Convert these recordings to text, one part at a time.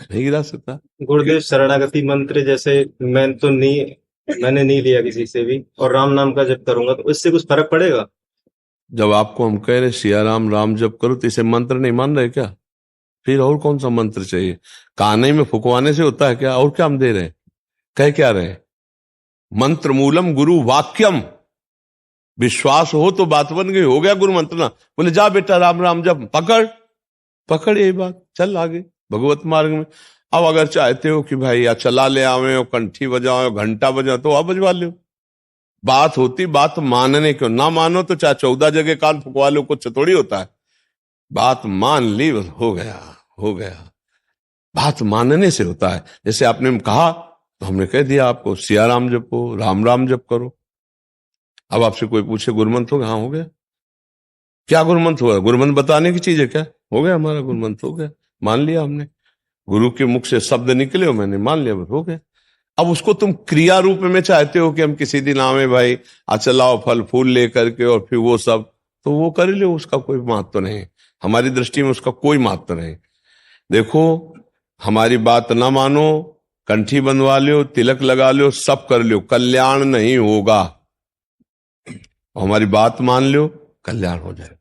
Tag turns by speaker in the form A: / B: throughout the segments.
A: नहीं गिरा सकता।
B: गुरुदेव शरणागति मंत्र जैसे मैंने नहीं लिया किसी से भी, और राम नाम का जप करूंगा तो इससे कुछ फर्क पड़ेगा?
A: जब आपको हम कह रहे सिया राम राम जप करो तो इसे मंत्र नहीं मान रहे क्या? फिर और कौन सा मंत्र चाहिए? काने में फुकवाने से होता है क्या? और क्या हम दे रहे हैं? कह क्या रहे हैं? मंत्र मूलम गुरु वाक्यम। विश्वास हो तो बात बन गई, हो गया गुरु मंत्र ना। बोले जा बेटा राम राम जप, पकड़ पकड़ यही बात, चल आगे भगवत मार्ग में। अब अगर चाहते हो कि भाई या चला ले आवे और कंठी बजाओ घंटा बजाओ तो आप बजवा लो। बात होती बात मानने क्यों, ना मानो तो चाहे 14 जगह कान फुकवा लो, कुछ थोड़ी होता है। बात मान ली बस हो गया, हो गया। बात मानने से होता है। जैसे आपने कहा तो हमने कह दिया आपको सिया राम जपो, राम राम जप करो। अब आपसे कोई पूछे गुरुमंत्र हो गया? हाँ हो गया। क्या गुरुमंत्र हुआ? गुरुमंत्र बताने की चीज है क्या? हो गया, हमारा गुरुमंत्र हो गया, मान लिया हमने। गुरु के मुख से शब्द निकले हो, मैंने मान लिया, बस हो गया। अब उसको तुम क्रिया रूप में चाहते हो कि हम किसी दिन आवे भाई चलाओ फल फूल लेकर के और फिर वो सब, तो वो कर लो, उसका कोई महत्व नहीं। हमारी दृष्टि में उसका कोई महत्व नहीं। देखो, हमारी बात ना मानो, कंठी बंधवा लो, तिलक लगा लो, सब कर लो, कल्याण नहीं होगा। हमारी बात मान लो, कल्याण हो जाएगा।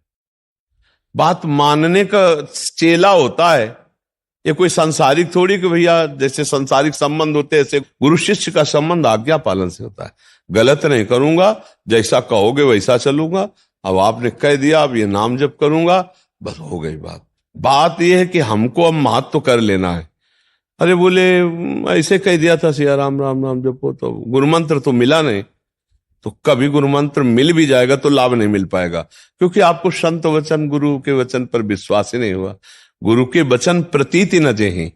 A: बात मानने का चेला होता है। ये कोई सांसारिक थोड़ी कि भैया जैसे सांसारिक संबंध होते हैं ऐसे गुरु शिष्य का संबंध आज्ञा पालन से होता है। गलत नहीं करूंगा, जैसा कहोगे वैसा चलूंगा। अब आपने कह दिया अब ये नाम जप करूंगा, बस हो गई बात। बात यह है कि हमको अब महत्व कर लेना है। अरे बोले ऐसे कह दिया था सिया राम राम राम जपो, तो गुरुमंत्र तो मिला नहीं। तो कभी गुरु मंत्र मिल भी जाएगा तो लाभ नहीं मिल पाएगा, क्योंकि आपको संत वचन गुरु के वचन पर विश्वास ही नहीं हुआ। गुरु के वचन प्रतीति न जेहि,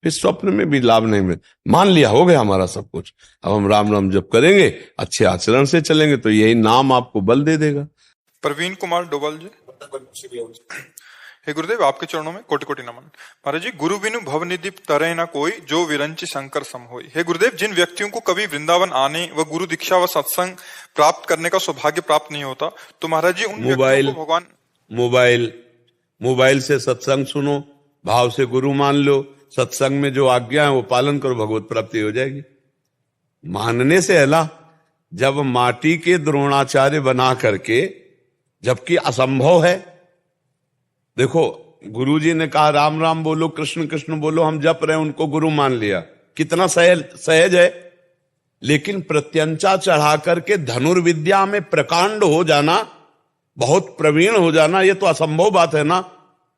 A: फिर स्वप्न में भी लाभ नहीं मिल। मान लिया, हो गया हमारा सब कुछ। अब हम राम राम जप करेंगे, अच्छे आचरण से चलेंगे तो यही नाम आपको बल दे देगा।
C: प्रवीण कुमार डोभाल जी। हे गुरुदेव, आपके चरणों में कोटि कोटि नमन। महाराज जी, गुरु बिनु भवनिधि तरह न कोई, जो विरंचि शंकर सम होई। हे गुरुदेव, जिन व्यक्तियों को कभी वृंदावन आने व गुरु दीक्षा व सत्संग प्राप्त करने का सौभाग्य प्राप्त नहीं होता, तो महाराज जी उन व्यक्तियों को भगवान
A: मोबाइल से सत्संग सुनो, भाव से गुरु मान लो, सत्संग में जो आज्ञा है वो पालन करो, भगवत प्राप्ति हो जाएगी। मानने से अला, जब माटी के द्रोणाचार्य बना करके, जबकि असंभव है। देखो, गुरुजी ने कहा राम राम बोलो, कृष्ण कृष्ण बोलो, हम जप रहे हैं, उनको गुरु मान लिया, कितना सहज है। लेकिन प्रत्यंचा चढ़ा करके धनुर्विद्या में प्रकांड हो जाना, बहुत प्रवीण हो जाना, ये तो असंभव बात है ना।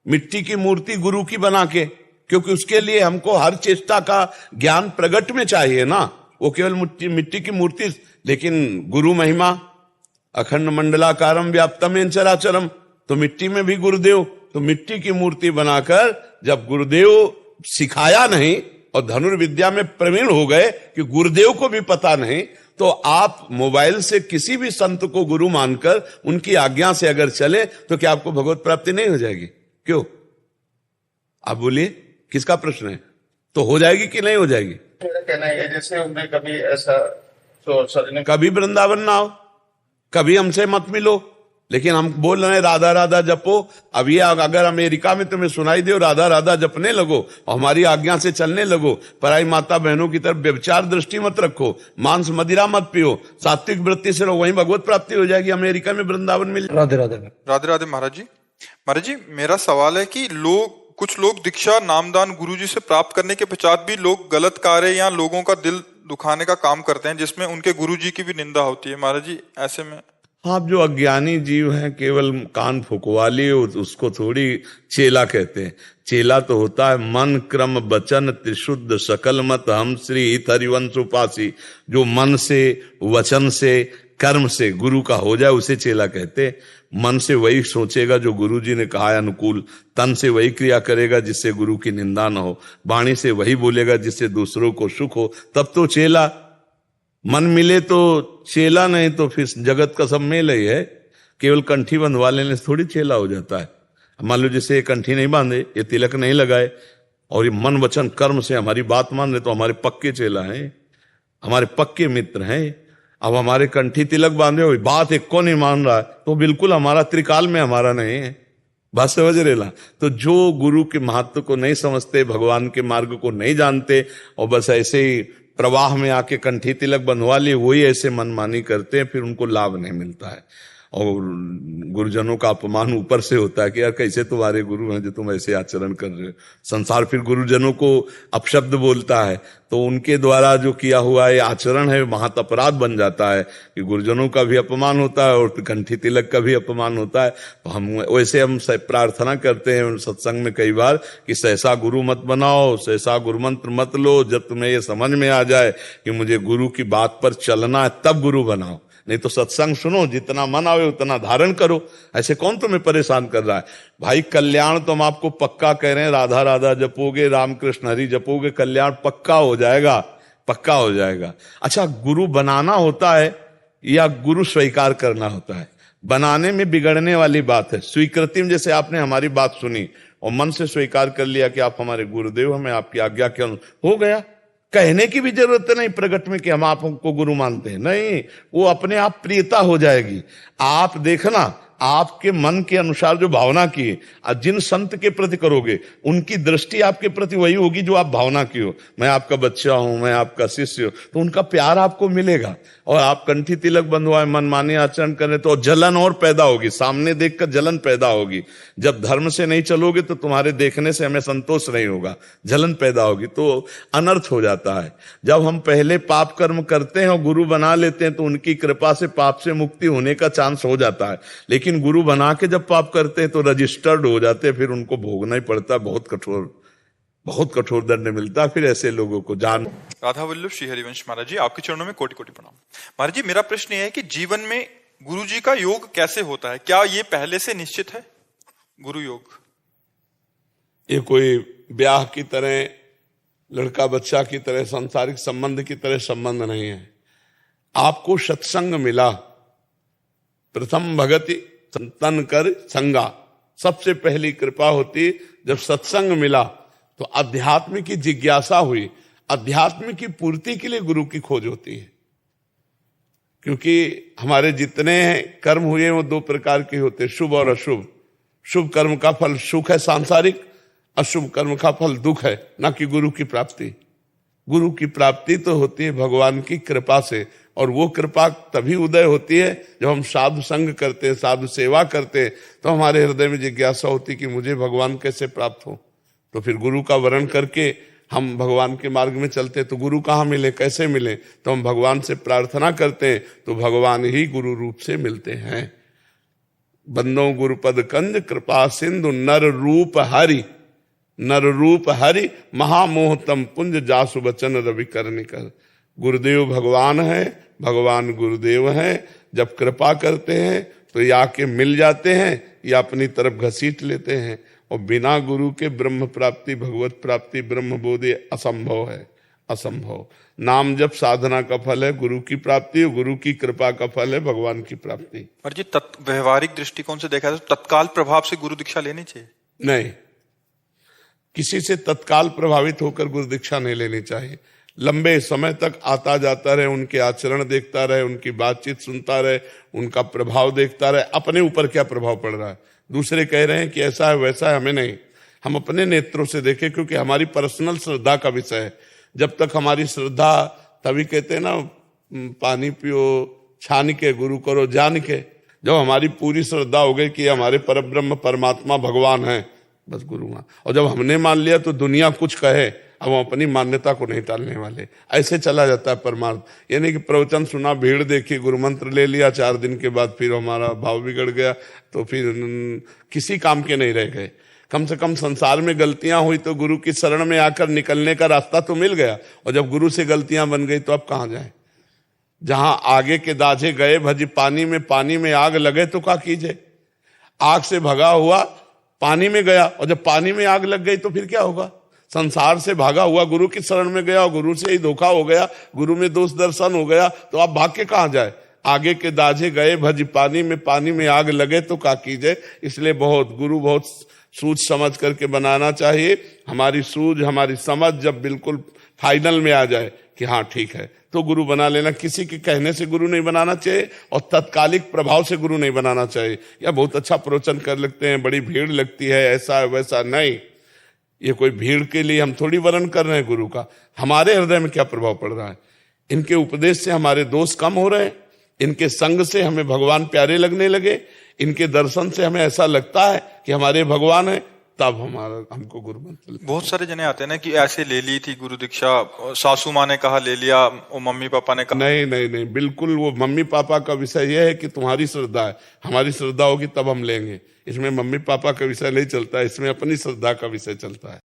A: मिट्टी की मूर्ति गुरु की बना के, क्योंकि उसके लिए हमको हर चेष्टा का ज्ञान प्रगट में चाहिए ना, वो केवल मिट्टी की मूर्ति। लेकिन गुरु महिमा अखंड मंडलाकारम व्याप्तम चराचरम, तो मिट्टी में भी गुरुदेव, तो मिट्टी की मूर्ति बनाकर जब गुरुदेव सिखाया नहीं और धनुर्विद्या में प्रवीण हो गए कि गुरुदेव को भी पता नहीं, तो आप मोबाइल से किसी भी संत को गुरु मानकर उनकी आज्ञा से अगर चले तो क्या आपको भगवत प्राप्ति नहीं हो जाएगी? क्यों? आप बोलिए, किसका प्रश्न है? तो हो जाएगी कि नहीं हो जाएगी?
D: मेरा कहना है जैसे उनमें कभी ऐसा
A: कभी वृंदावन ना आओ, कभी हमसे मत मिलो, लेकिन हम बोल रहे हैं राधा राधा जपो। अब ये अगर अमेरिका में तुम्हें सुनाई दे राधा राधा जपने लगो और हमारी आज्ञा से चलने लगो, पराई माता बहनों की तरफ व्यभिचार दृष्टि मत रखो, मांस मदिरा मत पियो, सात्विक वृत्ति से रहो, वहीं भगवत प्राप्ति हो जाएगी। अमेरिका में वृंदावन मिल।
C: राधे राधे राधे राधे। महाराज जी, मेरा सवाल है कि कुछ लोग दीक्षा नामदान गुरुजी से प्राप्त करने के पश्चात भी लोग गलत कार्य या लोगों का दिल दुखाने का काम करते हैं, जिसमें उनके गुरुजी की भी निंदा होती है। महाराज जी, ऐसे में
A: आप जो अज्ञानी जीव हैं, केवल कान फुकवा लिए, उसको थोड़ी चेला कहते हैं। चेला तो होता है मन क्रम वचन त्रिशुद्ध सकल मत हम श्री हरिवंश उपासी, जो मन से वचन से कर्म से गुरु का हो जाए उसे चेला कहते हैं। मन से वही सोचेगा जो गुरु जी ने कहा है अनुकूल, तन से वही क्रिया करेगा जिससे गुरु की निंदा न हो, वाणी से वही बोलेगा जिससे दूसरों को सुख हो, तब तो चेला। मन मिले तो चेला, नहीं तो फिर जगत का सब मेल ही है। केवल कंठी बंधवा लेने से थोड़ी चेला हो जाता है। मान लो जैसे ये कंठी नहीं बांधे, ये तिलक नहीं लगाए और ये मन वचन कर्म से हमारी बात मान रहे, तो हमारे पक्के चेला हैं, हमारे पक्के मित्र हैं। अब हमारे कंठी तिलक बांधे हुए बात एक को नहीं मान रहा है, तो बिल्कुल हमारा त्रिकाल में हमारा नहीं है। बात समझ रेला। तो जो गुरु के महत्व को नहीं समझते, भगवान के मार्ग को नहीं जानते और बस ऐसे ही प्रवाह में आके कंठी तिलक बंधवा लिए, वही ऐसे मनमानी करते हैं, फिर उनको लाभ नहीं मिलता है। और गुरुजनों का अपमान ऊपर से होता है कि यार कैसे तुम्हारे गुरु हैं जो तुम ऐसे आचरण कर रहे हो। संसार फिर गुरुजनों को अपशब्द बोलता है, तो उनके द्वारा जो किया हुआ ये आचरण है महत अपराध बन जाता है कि गुरुजनों का भी अपमान होता है और कंठी तिलक का भी अपमान होता है। तो हम प्रार्थना करते हैं सत्संग में कई बार कि सहसा गुरु मत बनाओ, सहसा गुरु मंत्र मत लो, जब तुम्हें ये समझ में आ जाए कि मुझे गुरु की बात पर चलना है तब गुरु बनाओ, नहीं तो सत्संग सुनो, जितना मन आवे उतना धारण करो। ऐसे कौन तुम्हें परेशान कर रहा है भाई? कल्याण तो हम आपको पक्का कह रहे हैं, राधा राधा जपोगे, रामकृष्ण हरि जपोगे, कल्याण पक्का हो जाएगा, पक्का हो जाएगा। अच्छा, गुरु बनाना होता है या गुरु स्वीकार करना होता है? बनाने में बिगड़ने वाली बात है। स्वीकृति में जैसे आपने हमारी बात सुनी और मन से स्वीकार कर लिया कि आप हमारे गुरुदेव, हमें आपकी आज्ञा के अनुसार, हो गया। कहने की भी जरूरत नहीं प्रकट में कि हम आपको गुरु मानते हैं, नहीं, वो अपने आप प्रियता हो जाएगी। आप देखना, आपके मन के अनुसार जो भावना की है, जिन संत के प्रति करोगे उनकी दृष्टि आपके प्रति वही होगी जो आप भावना की हो। मैं आपका बच्चा हूं, मैं आपका शिष्य हूं, तो उनका प्यार आपको मिलेगा। और आप कंठी तिलक बंधवाए, मनमानी आचरण करें तो जलन और पैदा होगी, सामने देखकर जलन पैदा होगी। जब धर्म से नहीं चलोगे तो तुम्हारे देखने से हमें संतोष नहीं होगा, जलन पैदा होगी, तो अनर्थ हो जाता है। जब हम पहले पाप कर्म करते हैं और गुरु बना लेते हैं तो उनकी कृपा से पाप से मुक्ति होने का चांस हो जाता है। लेकिन गुरु बना के जब पाप करते हैं तो रजिस्टर्ड हो जाते हैं, फिर उनको भोगना ही पड़ता है, बहुत कठोर दंड मिलता है। फिर ऐसे लोगों को जान।
C: राधा वल्लभ श्री हरिवंश महाराज जी, आपके चरणों में कोटि कोटि प्रणाम। महाराज जी, मेरा प्रश्न यह है कि जीवन में गुरु जी का योग कैसे होता है? क्या ये पहले से निश्चित है गुरु योग?
A: ये कोई ब्याह की तरह, लड़का बच्चा की तरह, सांसारिक संबंध की तरह संबंध नहीं है। आपको सत्संग मिला, प्रथम भगति संतन कर संगा, सबसे पहली कृपा होती जब सत्संग मिला तो अध्यात्म की जिज्ञासा हुई, अध्यात्म की पूर्ति के लिए गुरु की खोज होती है। क्योंकि हमारे जितने कर्म हुए वो दो प्रकार के होते, शुभ और अशुभ। शुभ कर्म का फल सुख है सांसारिक, अशुभ कर्म का फल दुख है, ना कि गुरु की प्राप्ति। गुरु की प्राप्ति तो होती है भगवान की कृपा से, और वो कृपा तभी उदय होती है जब हम साधु संग करते हैं, साधु सेवा करते हैं, तो हमारे हृदय में जिज्ञासा होती कि मुझे भगवान कैसे प्राप्त हो। तो फिर गुरु का वरण करके हम भगवान के मार्ग में चलते हैं। तो गुरु कहाँ मिले, कैसे मिले? तो हम भगवान से प्रार्थना करते हैं तो भगवान ही गुरु रूप से मिलते हैं। बंदो गुरुपद कंज कृपा सिंधु नर रूप हरि, नर रूप हरि महामोहतम पुंज जासु बचन रवि करनि कर। गुरुदेव भगवान है, भगवान गुरुदेव है। जब कृपा करते हैं तो ये आके मिल जाते हैं या अपनी तरफ घसीट लेते हैं। और बिना गुरु के ब्रह्म प्राप्ति, भगवत प्राप्ति, ब्रह्म बोधि असंभव है, असंभव। नाम जब साधना का फल है, गुरु की प्राप्ति, गुरु की कृपा का फल है भगवान की प्राप्ति।
C: और जी व्यवहारिक दृष्टिकोण से देखा जाए तो तत्काल प्रभाव से गुरु दीक्षा लेनी चाहिए?
A: नहीं, किसी से तत्काल प्रभावित होकर गुरु दीक्षा नहीं लेनी चाहिए। लंबे समय तक आता जाता रहे, उनके आचरण देखता रहे, उनकी बातचीत सुनता रहे, उनका प्रभाव देखता रहे। अपने ऊपर क्या प्रभाव पड़ रहा है, दूसरे कह रहे हैं कि ऐसा है वैसा है, हमें नहीं, हम अपने नेत्रों से देखें, क्योंकि हमारी पर्सनल श्रद्धा का विषय है। जब तक हमारी श्रद्धा, तभी कहते हैं ना, पानी पियो छान के, गुरु करो जान के। जब हमारी पूरी श्रद्धा हो गई कि हमारे परब्रह्म परमात्मा भगवान है, बस गुरु मान। और जब हमने मान लिया तो दुनिया कुछ कहे, अब हम अपनी मान्यता को नहीं टालने वाले। ऐसे चला जाता है परमार्थ। यानी कि प्रवचन सुना, भीड़ देखी, गुरु मंत्र ले लिया, 4 दिन के बाद फिर हमारा भाव बिगड़ गया, तो फिर किसी काम के नहीं रह गए। कम से कम संसार में गलतियां हुई तो गुरु की शरण में आकर निकलने का रास्ता तो मिल गया। और जब गुरु से गलतियां बन गई तो अब कहाँ जाए? जहां आगे के दाझे गए भजी पानी में आग लगे तो क्या कीजिए? आग से भगा हुआ पानी में गया, और जब पानी में आग लग गई तो फिर क्या होगा? संसार से भागा हुआ गुरु की शरण में गया और गुरु से ही धोखा हो गया, गुरु में दोष दर्शन हो गया, तो आप भाग के कहाँ जाए? आगे के दाझे गए भज पानी में आग लगे तो क्या कीजिए? इसलिए गुरु बहुत
E: सूझ समझ करके बनाना चाहिए। हमारी सूझ हमारी समझ जब बिल्कुल फाइनल में आ जाए कि हाँ ठीक है, तो गुरु बना लेना। किसी के कहने से गुरु नहीं बनाना चाहिए और तत्कालिक प्रभाव से गुरु नहीं बनाना चाहिए। या बहुत अच्छा प्रवचन कर लगते हैं, बड़ी भीड़ लगती है, ऐसा वैसा, नहीं। ये कोई भीड़ के लिए हम थोड़ी वर्ण कर रहे हैं गुरु का। हमारे हृदय में क्या प्रभाव पड़ रहा है? इनके उपदेश से हमारे दोष कम हो रहे हैं, इनके संग से हमें भगवान प्यारे लगने लगे, इनके दर्शन से हमें ऐसा लगता है कि हमारे भगवान है, तब हमको गुरु मंत्र।
C: बहुत सारे जने आते हैं ना कि ऐसे ले ली थी गुरु दीक्षा, सासू माँ ने कहा ले लिया, वो मम्मी पापा ने कहा।
E: नहीं नहीं नहीं, बिल्कुल वो मम्मी पापा का विषय यह है कि तुम्हारी श्रद्धा है, हमारी श्रद्धा होगी तब हम लेंगे। इसमें मम्मी पापा का विषय नहीं चलता है, इसमें अपनी श्रद्धा का विषय चलता है।